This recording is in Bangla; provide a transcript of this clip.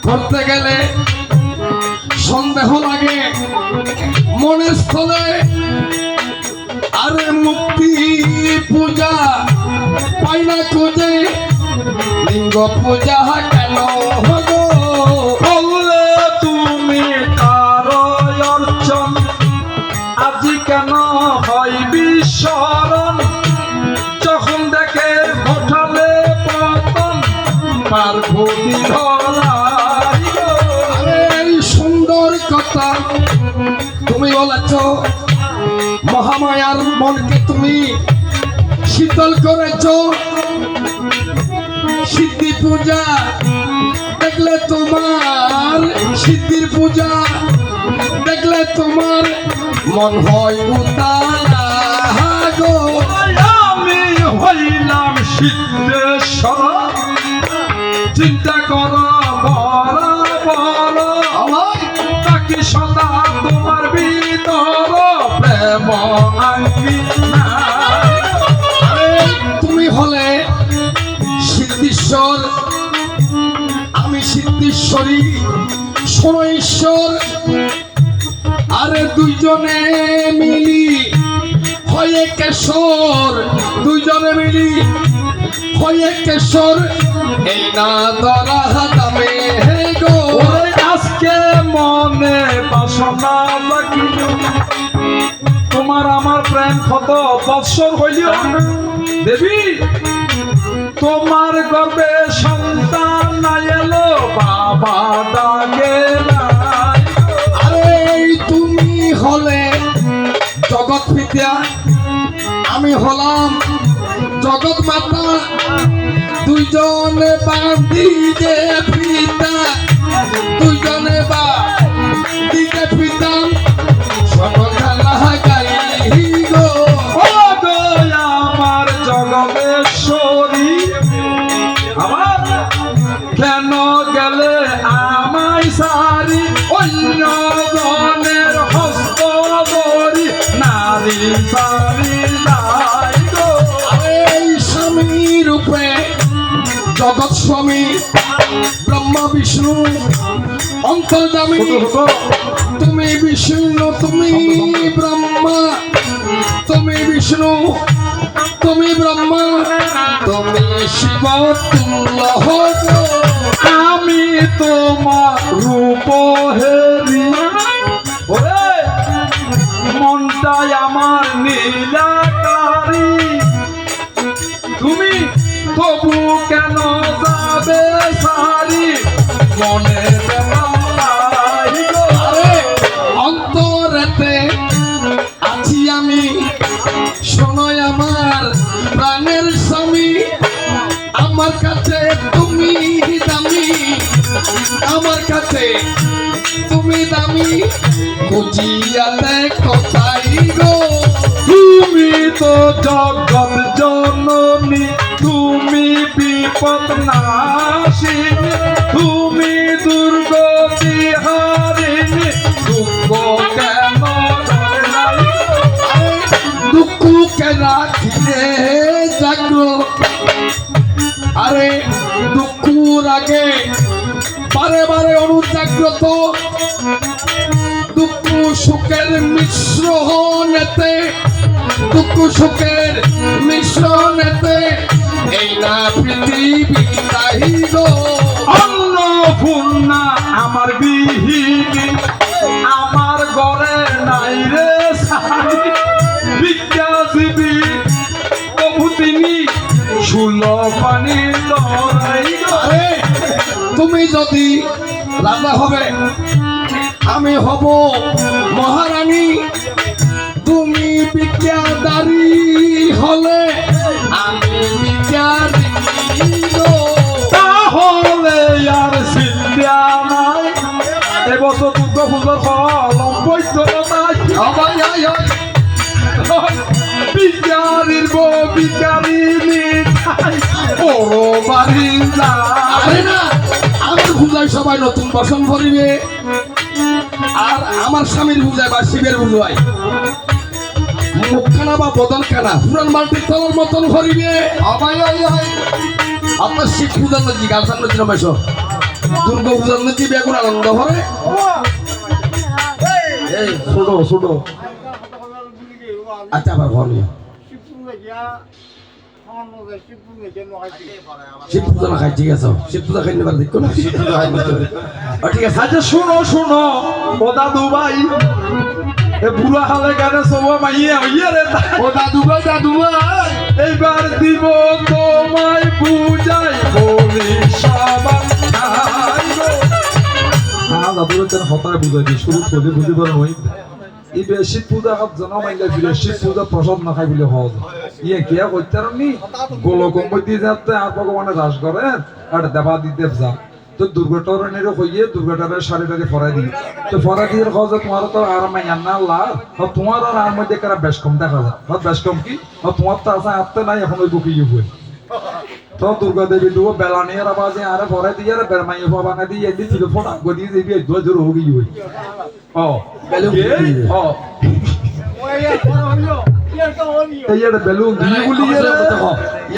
করতে গেলে সন্দেহ লাগে মনের স্থলে। আরে মুক্তি পূজা পাই না খুঁজে, লিঙ্গ পূজা কেন হলো? বললে তুমি কারো অর্চন, আজি কেন হয় বিস্মরণ? যখন দেখে ঘটালে পতন, পার্বতী ধরাই গো। আরে এই সুন্দর কথা তুমি বলেছ, মহামায়ার মনকে তুমি শীতল করেছ। সিদ্ধি পূজা দেখলে তোমার, সিদ্ধির পূজা দেখলে তোমার মন হয় উতালা গো। আমি হইলাম সিদ্ধেশ্বর, চিন্তা কর বড় বড়, তাকে সদা তোমার ভিতর প্রেম আঙ্গি না। আরে তুমি হলে সিদ্ধেশ্বর, আমি সিদ্ধেশ্বরী, শোনো ঈশ্বর। আরে দুইজনে মিলি হয়ে কেশর, দুইজনে মিলি হয়ে কেশর, এই না দরা দামে হে গো। ওরে আজকে মনে বাসনা লাগিল, তোমার আমার প্রেম কত বৎসর হইল দেবী। তোমার গর্বে সন্তান না এলো, বাবা ডাকে নাই। আরে তুমি হলে জগৎ পিতা, আমি হলাম জগৎ মাতা, দুইজনে বাঁধি যে পিতা, দুইজনে বাঁধি যে পিতা, সব খেলা গাই গো। ও গো আমার জগতেশ্বরী, আমার কেন গেলে আমায় সারি? অন্য জনের হস্ত ধরি নারী সারি যাই গো। এই স্বামী রূপে জগৎ স্বামী ব্রহ্মা বিষ্ণু অন্তর্যামী, তুমি বিষ্ণু তুমি ব্রহ্মা, তুমি বিষ্ণু তুমি ব্রহ্মা, তুমি শিব তুল্য গো। আমি তোমার রূপ হেরি, ওরে মনটাই আমার নীলাকারী। তুমি তবু কেন যাবে সারি? মনে আরে অন্তরেতে আছি আমি, শোনোই আমার প্রাণের স্বামী, আমার কাছে তুমি দামি, আমার কাছে তুমি দামি, খুঁজিয়াতে কোথায় গো। তুমি তো জগৎ জননী, তুমি বিপদ নাশিনী, তুমি দুর্গতি হারিণী, দুঃখ কেন নাই? দুঃখ কেনা ঘিরে জাগ্র। আরে দুঃখর আগে বারে বারে অনুজাগ্রত, দুঃখ সুখের মিশ্রণেতে, দুঃখ সুখের মিশ্রণেতে, এই না পৃথিবী তাই গো। অন্নপূর্ণা আমার বিহিনী, আমার ঘরে নাই রে সারি। বিদ্যাজীবী প্রভু তিনি, সুলপানি লড়াই গো। আরে তুমি যদি রাজা হবে, আমি হব মহারানী, তুমি বিদ্যাদারী হলে আমি বিদ্যাদারী গো। তাহলে আর চিন্তা নাই, এবছর দুর্গা পূজার ফলম বৈদ্যনাথ আবাই আই আই। বিজ্ঞানীর বউ বিজ্ঞানী বড় বাড়ি আরে না, আমার পূজায় সবাই নতুন বসন ভরিবে, আর আমার স্বামীর পূজায় বা শিবের পূজায় মুখখানা বা বদল খানা পুরান মাল্টির তলার মতন ভরিবে। আবাই আই আই। আপনার শিব পূজার জিজ্ঞাসা করছিলাম এসো। দুর্গা পূজার নাকি বেগুন আনন্দ করে এই ছোট ছোট আচ্ছা আবার ঘরে শিব পূজা না খাই ঠিক আছে শিব পূজা খাই নেবার দেখো না শিব পূজা খাই ঠিক আছে আচ্ছা শুনো শুনো ও দাদু ভাই এ বুড়া হালে গানে সব মাইয়া হইয়া রে ও দাদু ভাই এইবার দিব তোমায় বুঝাই বলি সবার নাই গো। হ্যাঁ দাদু তেন হতায় বুঝাই দি শুরু করে বুঝিব নই এই শিব পূজা হাত জানা মাইলা দিলে শিব পূজা প্রসাদ না খাই বলে হজ ইয়ে কিয়া কইতার নি গোলকম্ব দিয়ে যাতে আর ভগবানে রাস করেন আর দেবা দিতে যা তো দুর্গাটরণের হইয়ে দুর্গাটারের শাড়িটাকে ফরাই দিই তো ফরাই দিয়ে হজ তোমার তো আর মাইয়া না লাভ তোমার আর আর মধ্যে কারা বেশ কম দেখা যায় বেশ কম কি তোমার তো আছে আত্মে নাই এখন ওই বুকি হই তো দুর্গা দেবী দুও বেলা নিয়ে বাজে আরে ফরাই দিয়ে আর বেরমাই বানা দিয়ে এদি ছিল ফোন আগ দিয়ে দেবী দুই জোর হয়ে গই হই ও বেলুন ও এই এটা বেলুন দিয়ে বলি